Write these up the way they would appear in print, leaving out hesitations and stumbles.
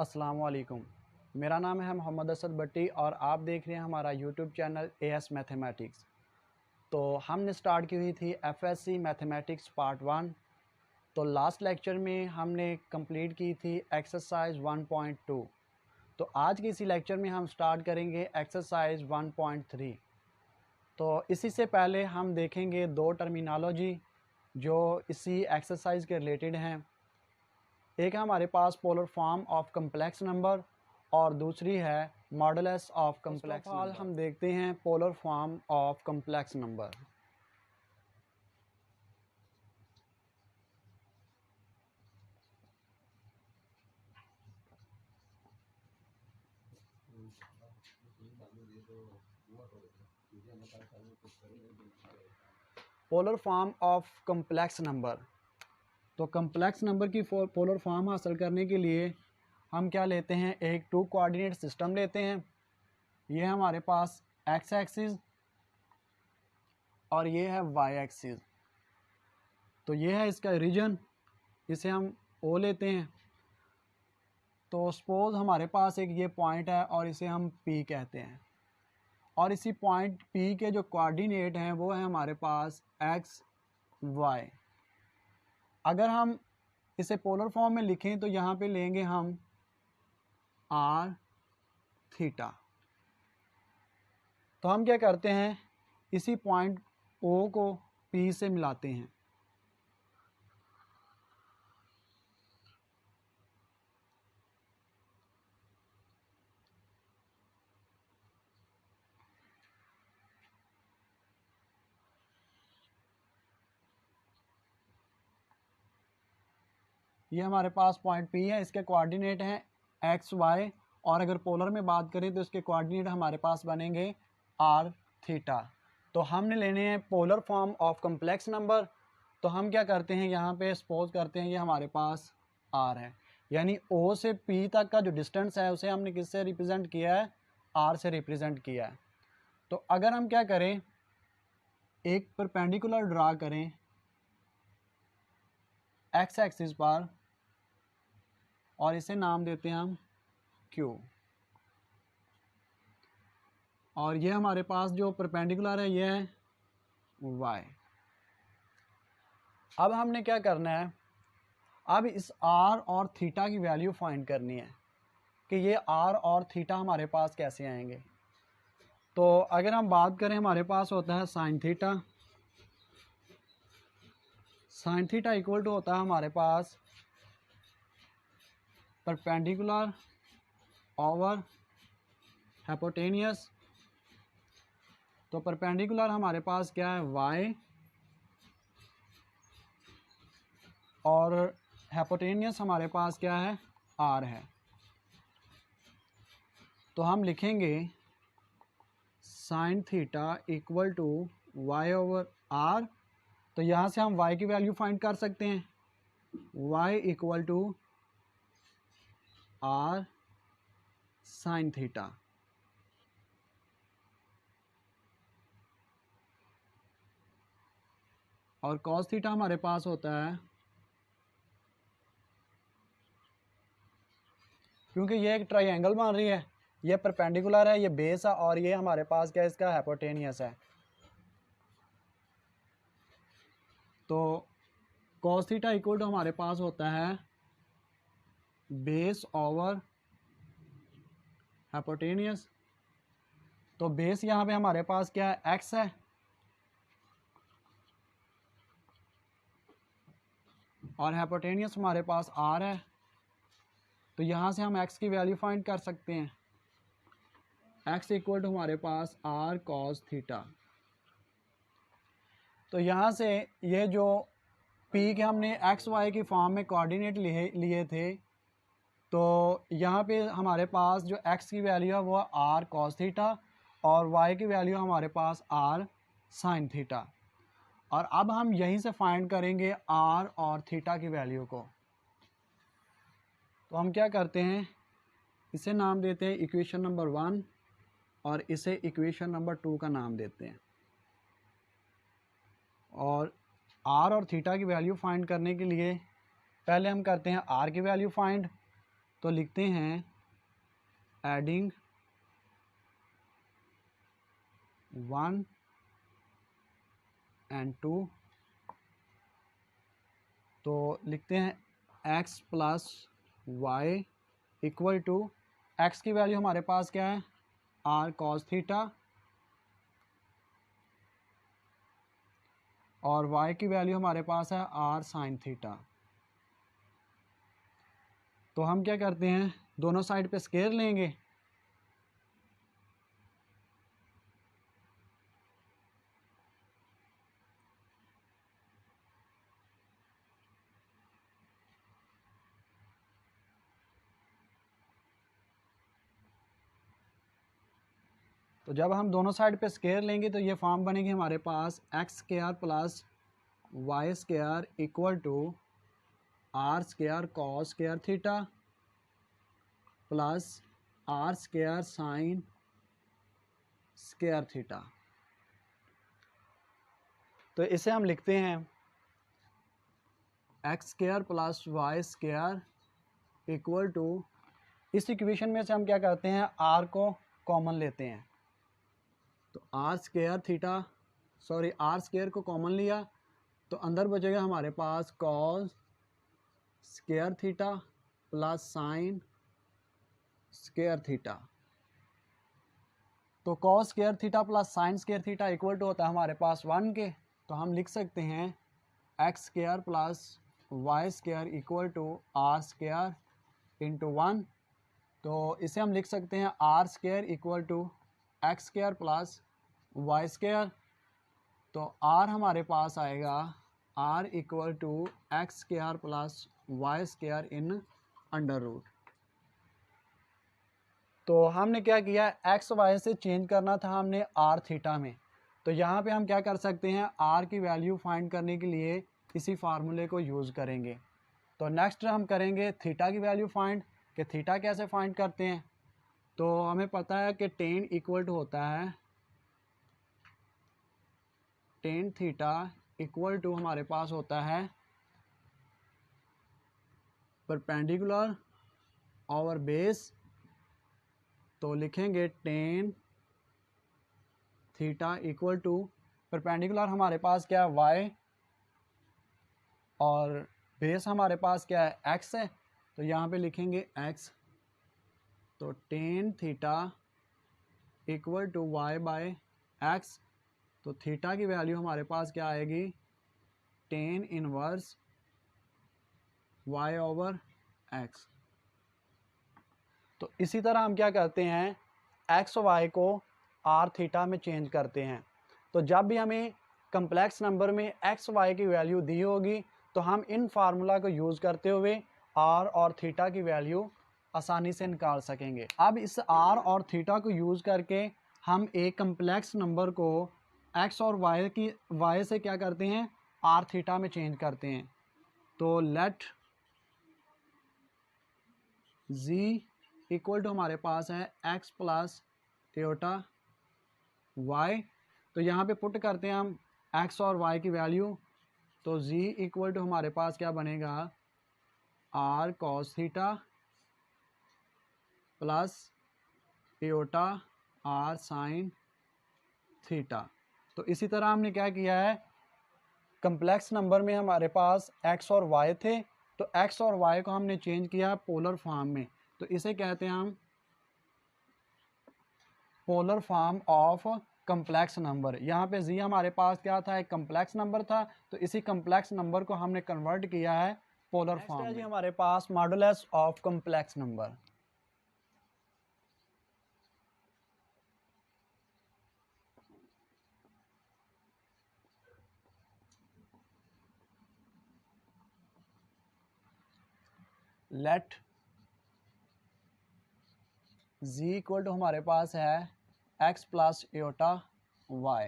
अस्सलाम वालेकुम। मेरा नाम है मोहम्मद असद भट्टी और आप देख रहे हैं हमारा यूट्यूब चैनल एएस मैथमेटिक्स। तो हमने स्टार्ट की हुई थी एफएससी मैथमेटिक्स पार्ट 1। तो लास्ट लेक्चर में हमने कंप्लीट की थी एक्सरसाइज 1.2। तो आज के इसी लेक्चर में हम स्टार्ट करेंगे एक्सरसाइज 1.3। तो इसी से पहले हम देखेंगे दो टर्मिनोलॉजी जो इसी एक्सरसाइज के रिलेटेड हैं। एक है हमारे पास polar form of complex number और दूसरी है मॉडुलस ऑफ कम्प्लेक्स नंबर। हम देखते हैं polar form of complex number. Polar form of complex number. तो कम्प्लेक्स नंबर की पोलर फॉर्म हासिल करने के लिए हम क्या लेते हैं, एक 2 कोऑर्डिनेट सिस्टम लेते हैं। ये हमारे पास एक्स एक्सिस और ये है वाई एक्सिस। तो ये है इसका रीजन, इसे हम ओ लेते हैं। तो सपोज हमारे पास एक ये पॉइंट है और इसे हम पी कहते हैं, और इसी पॉइंट पी के जो कोऑर्डिनेट हैं वो है हमारे पास एक्स वाई। अगर हम इसे पोलर फॉर्म में लिखें तो यहाँ पे लेंगे हम आर थीटा। तो हम क्या करते हैं, इसी पॉइंट ओ को पी से मिलाते हैं। ये हमारे पास पॉइंट पी है, इसके कोऑर्डिनेट हैं एक्स वाई, और अगर पोलर में बात करें तो इसके कोऑर्डिनेट हमारे पास बनेंगे आर थीटा। तो हमने लेने हैं polar form of complex number. तो हम क्या करते हैं, यहाँ पे सपोज करते हैं ये हमारे पास आर है, यानी ओ से पी तक का जो डिस्टेंस है उसे हमने किससे रिप्रेजेंट किया है, आर से रिप्रेजेंट किया है। तो अगर हम क्या करें, एक परपेंडिकुलर ड्रा करें एक्स एक्सिस पर और इसे नाम देते हैं हम क्यू, और ये हमारे पास जो परपेंडिकुलर है ये है वाई। अब हमने क्या करना है, अब इस आर और थीटा की वैल्यू फाइंड करनी है कि ये आर और थीटा हमारे पास कैसे आएंगे। तो अगर हम बात करें, हमारे पास होता है sine theta. Sine theta equal to होता है हमारे पास परपेंडिकुलर ओवर हाइपोटेनियस। तो परपेंडिकुलर हमारे पास क्या है, वाई, और हाइपोटेनियस हमारे पास क्या है, आर है। तो हम लिखेंगे sine theta equal to y over r. तो यहाँ से हम y की वैल्यू फाइंड कर सकते हैं, y equal to r sine theta. और कॉस थीटा हमारे पास होता है, क्योंकि ये एक ट्रायंगल बन रही है, ये परपेंडिकुलर है, ये बेस है, और ये हमारे पास क्या है, इसका हाइपोटेनियस है। तो कॉस थीटा इक्वल टू हमारे पास होता है बेस ओवर हाइपोटेनियस। तो बेस यहाँ पे हमारे पास क्या है, x है, और हाइपोटेनियस हमारे पास r है। तो यहाँ से हम x की वैल्यू फाइंड कर सकते हैं, x इक्वल टू हमारे पास r cos थीटा। तो यहाँ से ये जो p के हमने x y की फॉर्म में कोऑर्डिनेट लिए थे, तो यहाँ पे हमारे पास जो x की वैल्यू है वो r cos थीटा, और y की वैल्यू हमारे पास r sin थीटा। और अब हम यहीं से फाइंड करेंगे r और थीटा की वैल्यू को। तो हम क्या करते हैं, इसे नाम देते हैं इक्वेशन नंबर 1 और इसे इक्वेशन नंबर 2 का नाम देते हैं। और r और थीटा की वैल्यू फाइंड करने के लिए पहले हम करते हैं r की वैल्यू फाइंड। तो लिखते हैं एडिंग 1 and 2, तो लिखते हैं x plus y equal to, x की वैल्यू हमारे पास क्या है r cos थीटा और y की वैल्यू हमारे पास है r sin थीटा। तो हम क्या करते हैं, दोनों साइड पे स्केयर लेंगे। तो जब हम दोनों साइड पे स्केयर लेंगे तो ये फॉर्म बनेगी हमारे पास x square plus y square equal to r square cos square theta plus r square sine square theta. तो इसे हम लिखते हैं x square plus y square equal to, इस इक्वेशन में से हम क्या करते हैं आर को कॉमन लेते हैं, तो r square theta r square को कॉमन लिया तो अंदर बचेगा हमारे पास cos square theta plus sine square theta. तो cos square theta plus sine square theta equal to होता है हमारे पास 1 के, तो हम लिख सकते हैं x square plus y square equal to r square into 1। तो इसे हम लिख सकते हैं r square equal to x square plus y square. तो आर हमारे पास आएगा r equal to x square plus y square in under root. तो हमने क्या किया, एक्स वाई से चेंज करना था हमने आर थीटा में, तो यहाँ पे हम क्या कर सकते हैं आर की वैल्यू फाइंड करने के लिए इसी फार्मूले को यूज़ करेंगे। तो नेक्स्ट हम करेंगे थीटा की वैल्यू फाइंड, कि थीटा कैसे फाइंड करते हैं। तो हमें पता है कि टेन इक्वल टू होता है टेन थीटा इक्वल टू हमारे पास होता है परपेंडिकुलर ओवर बेस। तो लिखेंगे tan theta equal to, perpendicular हमारे पास क्या है वाई और बेस हमारे पास क्या है एक्स है, तो यहाँ पे लिखेंगे एक्स। तो tan theta equal to y by x, तो थीटा की वैल्यू हमारे पास क्या आएगी tan inverse y over x. तो इसी तरह हम क्या करते हैं एक्स वाई को आर थीटा में चेंज करते हैं। तो जब भी हमें कम्प्लेक्स नंबर में एक्स वाई की वैल्यू दी होगी तो हम इन फार्मूला को यूज़ करते हुए आर और थीटा की वैल्यू आसानी से निकाल सकेंगे। अब इस आर और थीटा को यूज़ करके हम एक कम्प्लेक्स नंबर को एक्स और वाई से क्या करते हैं आर थीटा में चेंज करते हैं। तो लेट जी इक्वल टू हमारे पास है एक्स प्लस एटा वाई। तो यहाँ पे पुट करते हैं हम एक्स और वाई की वैल्यू, तो z इक्वल टू हमारे पास क्या बनेगा are cos theta plus iota are sine theta. तो इसी तरह हमने क्या किया है, कम्प्लेक्स नंबर में हमारे पास x और y थे, तो x और y को हमने चेंज किया पोलर फॉर्म में, तो इसे कहते हैं हम polar form of complex number. यहाँ पे z हमारे पास क्या था एक कम्प्लेक्स नंबर था, तो इसी कम्प्लेक्स नंबर को हमने कन्वर्ट किया है पोलर फॉर्म में। जी हमारे पास modulus of complex number. Let z equal to हमारे पास है x प्लस एटा y।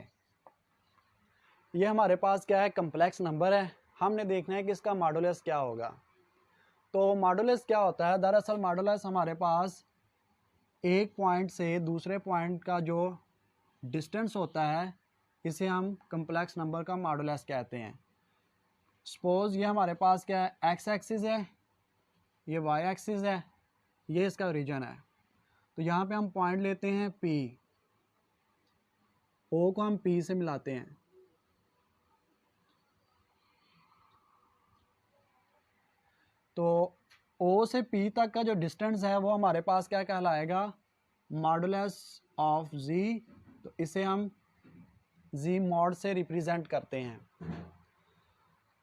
ये हमारे पास क्या है कम्प्लेक्स नंबर है, हमने देखना है कि इसका मॉडुलस क्या होगा। तो मॉडुलस क्या होता है, दरअसल मॉडुलस हमारे पास एक पॉइंट से दूसरे पॉइंट का जो डिस्टेंस होता है इसे हम कम्प्लेक्स नंबर का मॉडुलस कहते हैं। सपोज ये हमारे पास क्या है एक्स एक्सिस है, ये वाई एक्सिस है, ये इसका रीजन है। तो यहाँ पे हम पॉइंट लेते हैं P, O को हम P से मिलाते हैं। तो O से P तक का जो डिस्टेंस है वो हमारे पास क्या कहलाएगा, मॉडुलस ऑफ Z। तो इसे हम Z मॉड से रिप्रेजेंट करते हैं।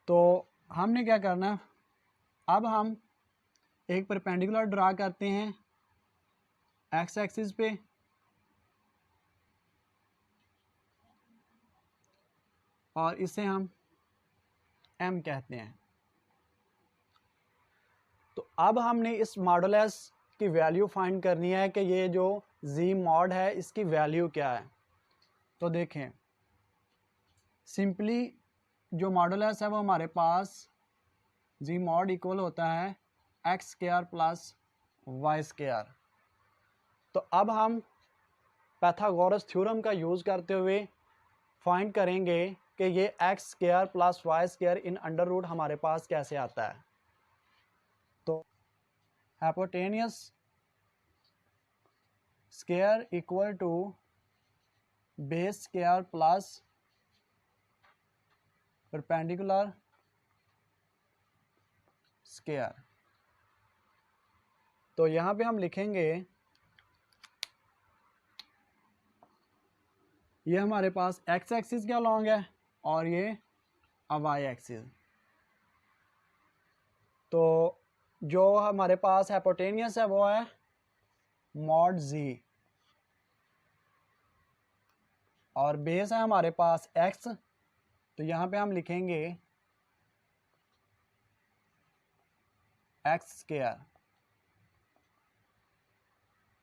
तो हमने क्या करना है, अब हम एक परपेंडिकुलर ड्रा करते हैं एक्स एक्सिस पे, और इसे हम M कहते हैं। तो अब हमने इस मॉडुलस की वैल्यू फाइंड करनी है कि ये जो Z मॉड है इसकी वैल्यू क्या है। तो देखें, सिंपली जो मॉडुलस है वो हमारे पास Z मॉड इक्वल होता है x square plus y square. तो अब हम पाइथागोरस थ्योरम का यूज़ करते हुए फाइंड करेंगे कि ये x square plus y square in under root हमारे पास कैसे आता है। तो hypotenuse square equal to base square plus perpendicular square. तो यहाँ पे हम लिखेंगे, ये हमारे पास एक्स एक्सिस के अलॉन्ग है और ये वाई एक्सिस। तो जो हमारे पास हाइपोटेन्यूस है वो है मॉड Z, और बेस है हमारे पास x। तो यहाँ पे हम लिखेंगे एक्स स्क्वायर,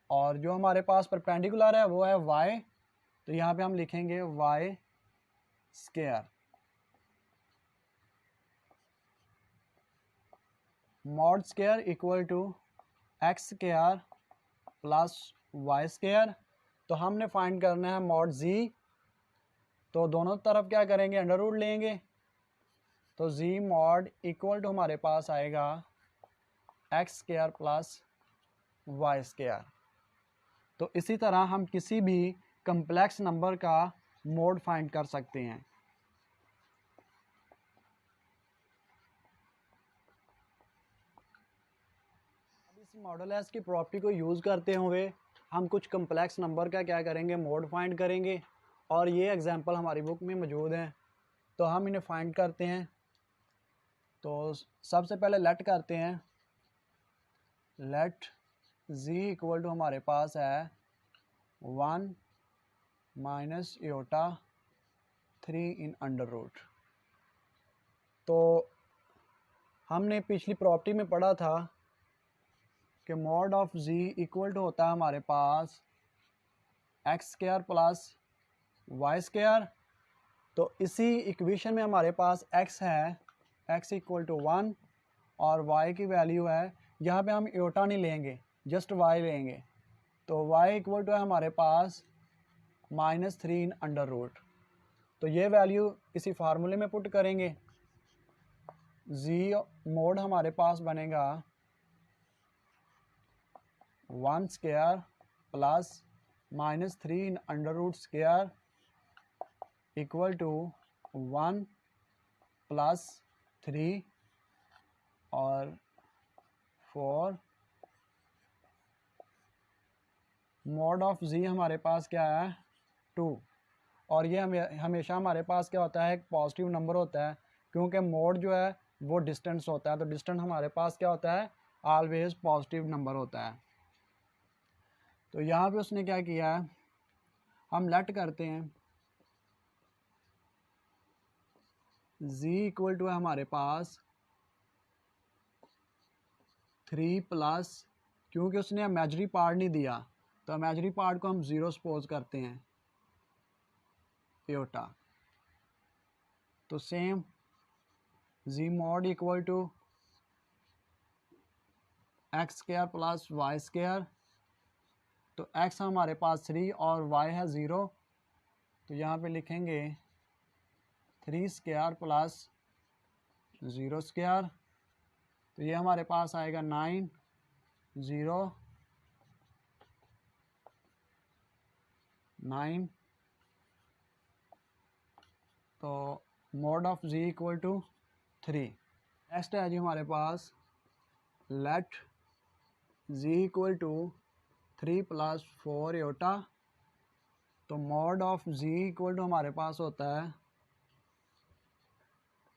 और जो हमारे पास परपेंडिकुलर है वो है y। तो यहाँ पे हम लिखेंगे y square. Mod square equal to x square plus y square. तो हमने फाइंड करना है मॉड Z। तो दोनों तरफ क्या करेंगे, अंडर रूट लेंगे। तो Z मॉड इक्वल टू हमारे पास आएगा x square plus y square. तो इसी तरह हम किसी भी कम्प्लेक्स नंबर का मोड फाइंड कर सकते हैं। अब इस मॉडुलस की प्रॉपर्टी को यूज़ करते हुए हम कुछ कम्प्लेक्स नंबर का क्या करेंगे, मोड फाइंड करेंगे, और ये एग्जांपल हमारी बुक में मौजूद हैं। तो हम इन्हें फाइंड करते हैं। तो सबसे पहले लेट करते हैं, लेट Z इक्वल टू हमारे पास है 1 minus Etah 3 in under root. तो हमने पिछली प्रॉपर्टी में पढ़ा था कि mod of Z equal to होता है हमारे पास x square plus y square. तो इसी इक्वेशन में हमारे पास x है, x इक्वल टू 1, और y की वैल्यू है, यहाँ पे हम एटा नहीं लेंगे, जस्ट y लेंगे। तो y इक्वल टू है हमारे पास -3 इन अंडर रूट। तो ये वैल्यू इसी फार्मूले में पुट करेंगे। Z मोड हमारे पास बनेगा 1 square plus -3 in under root square equal to 1 plus 3 और 4। मॉड ऑफ Z हमारे पास क्या है, 2। और ये हमेशा हमारे पास क्या होता है, एक पॉजिटिव नंबर होता है, क्योंकि मोड जो है वो डिस्टेंस होता है। तो डिस्टेंस हमारे पास क्या होता है, ऑलवेज पॉजिटिव नंबर होता है। तो यहाँ पे उसने क्या किया है, हम लेट करते हैं Z इक्वल टू है हमारे पास 3 प्लस, क्योंकि उसने इमेजिनरी पार्ट नहीं दिया तो इमेजिनरी पार्ट को हम 0 सपोज करते हैं, एटा। तो same Z mod equal to x square plus y square. तो x हमारे पास 3 और y है 0। तो यहाँ पे लिखेंगे 3 स्क्वायर प्लस 0 स्क्वायर। तो ये हमारे पास आएगा 9 0 9, तो mod of z equal to 3। Next है जी हमारे पास let z equal to 3 + 4 iota, तो mod of z equal to हमारे पास होता है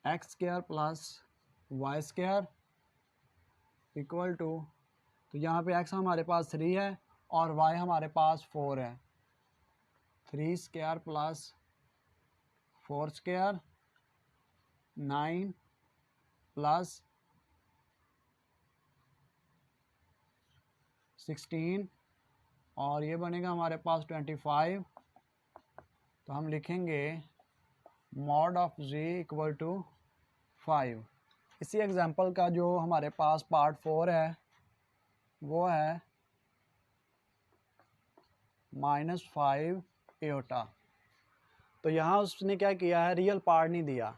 x² + y² इक्वल टू, तो यहाँ पे x हमारे पास 3 है और y हमारे पास 4 है, 3² + 4² 9 + 16 और ये बनेगा हमारे पास 25। तो हम लिखेंगे mod of z equal to 5। इसी एग्जांपल का जो हमारे पास पार्ट 4 है वो है -5 आयोटा। तो यहाँ उसने क्या किया है, रियल पार्ट नहीं दिया,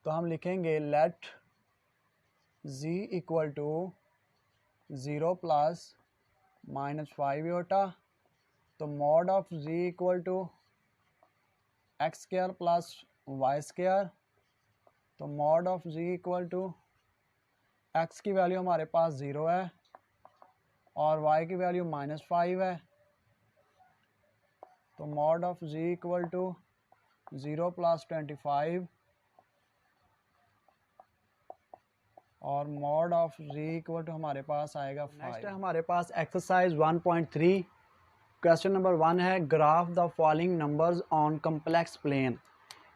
तो हम लिखेंगे let z equal to 0 + -5 iota, तो mod of z equal to x² + y², तो mod of z equal to x की वैल्यू हमारे पास 0 है और y की वैल्यू -5 है, तो mod of z equal to 0 + 25 और mod of z equal to हमारे पास आएगा 5। नेक्स्ट है हमारे पास एक्सरसाइज 1.3। क्वेश्चन नंबर 1 है graph the following numbers on complex plane,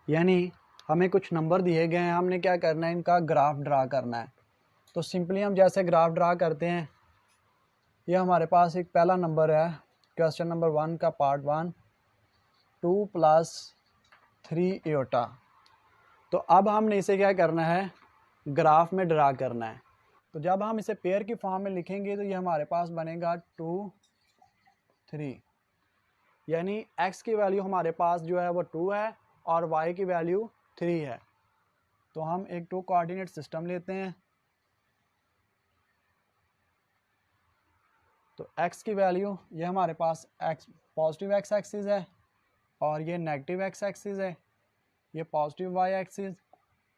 यानी हमें कुछ नंबर दिए गए हैं, हमने क्या करना है, इनका ग्राफ ड्रा करना है। तो सिंपली हम जैसे ग्राफ ड्रा करते हैं, ये हमारे पास एक पहला नंबर है क्वेश्चन नंबर 1 का पार्ट 1 2 + 3 आयोटा। तो अब हमने इसे क्या करना है, ग्राफ में ड्रा करना है। तो जब हम इसे पेयर की फॉर्म में लिखेंगे तो ये हमारे पास बनेगा 2 3, यानी x की वैल्यू हमारे पास जो है वो 2 है और y की वैल्यू 3 है। तो हम एक 2 कोऑर्डिनेट सिस्टम लेते हैं। तो x की वैल्यू ये हमारे पास x पॉजिटिव x एक्सिस है और ये नेगेटिव x एक्सिस है, ये पॉजिटिव y एक्सिस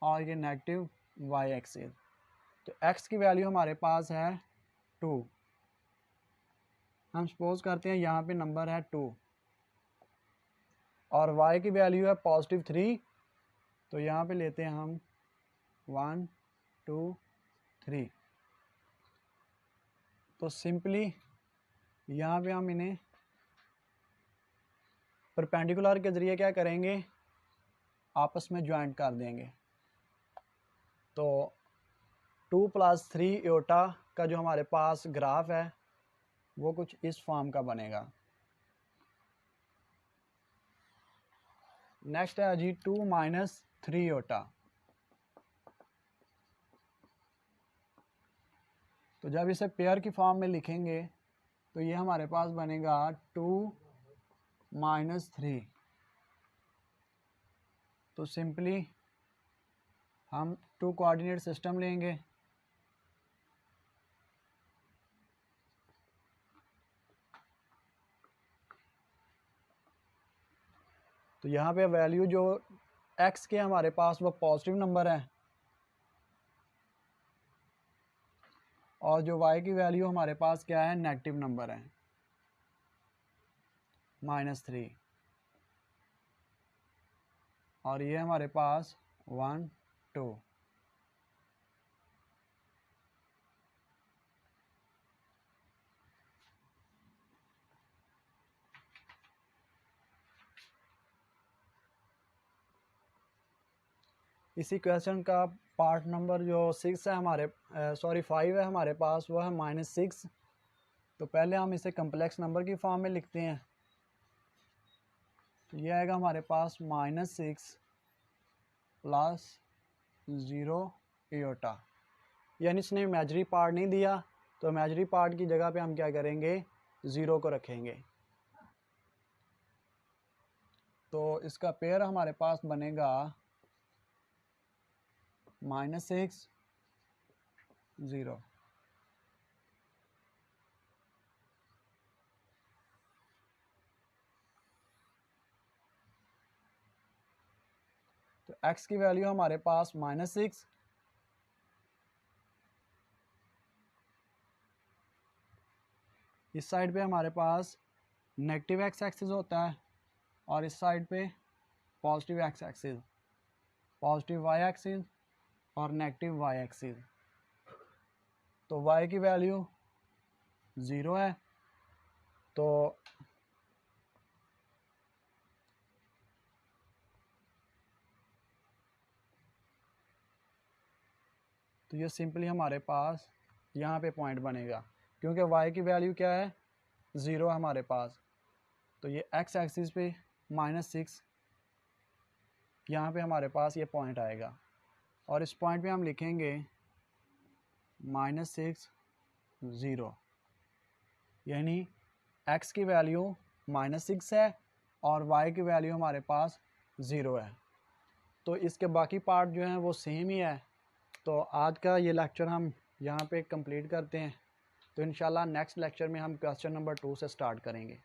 और ये नेगेटिव y एक्सिस। तो x की वैल्यू हमारे पास है 2, हम सपोज करते हैं यहाँ पे नंबर है 2 और y की वैल्यू है पॉजिटिव 3, तो यहाँ पे लेते हैं हम 1 2 3। तो सिंपली यहाँ पे हम इन्हें परपेंडिकुलर के ज़रिए क्या करेंगे, आपस में ज्वाइंट कर देंगे। तो 2 + 3 आयोटा का जो हमारे पास ग्राफ है वो कुछ इस फॉर्म का बनेगा। नेक्स्ट है जी 2 - 3 आयोटा। तो जब इसे पेयर की फॉर्म में लिखेंगे तो ये हमारे पास बनेगा 2 - 3। तो सिंपली हम 2 कोऑर्डिनेट सिस्टम लेंगे। तो यहाँ पे वैल्यू जो x के हमारे पास वो पॉजिटिव नंबर है और जो y की वैल्यू हमारे पास क्या है, नेगेटिव नंबर है -3, और ये हमारे पास 1 2। इसी क्वेश्चन का पार्ट नंबर जो 6 है हमारे 5 है हमारे पास, वो है -6। तो पहले हम इसे कम्प्लेक्स नंबर की फॉर्म में लिखते हैं। तो ये आएगा हमारे पास -6 + 0 आयोटा, यानी इसने इमेजिनरी पार्ट नहीं दिया, तो इमेजिनरी पार्ट की जगह पे हम क्या करेंगे, 0 को रखेंगे। तो इसका पेयर हमारे पास बनेगा -6 0। x की वैल्यू हमारे पास -6, इस साइड पे हमारे पास नेगेटिव x एक्सिस होता है और इस साइड पे positive x axis, positive y axis और नेगेटिव y एक्सिस। तो y की वैल्यू 0 है, तो ये सिंपली हमारे पास यहाँ पे पॉइंट बनेगा, क्योंकि y की वैल्यू क्या है, 0 हमारे पास। तो ये x एक्सिस पे -6, यहाँ पे हमारे पास ये पॉइंट आएगा और इस पॉइंट पे हम लिखेंगे -6 0, यानी x की वैल्यू -6 है और y की वैल्यू हमारे पास 0 है। तो इसके बाकी पार्ट जो हैं वो सेम ही है। तो आज का ये लेक्चर हम यहाँ पे कंप्लीट करते हैं। तो इंशाल्लाह नेक्स्ट लेक्चर में हम क्वेश्चन नंबर 2 से स्टार्ट करेंगे।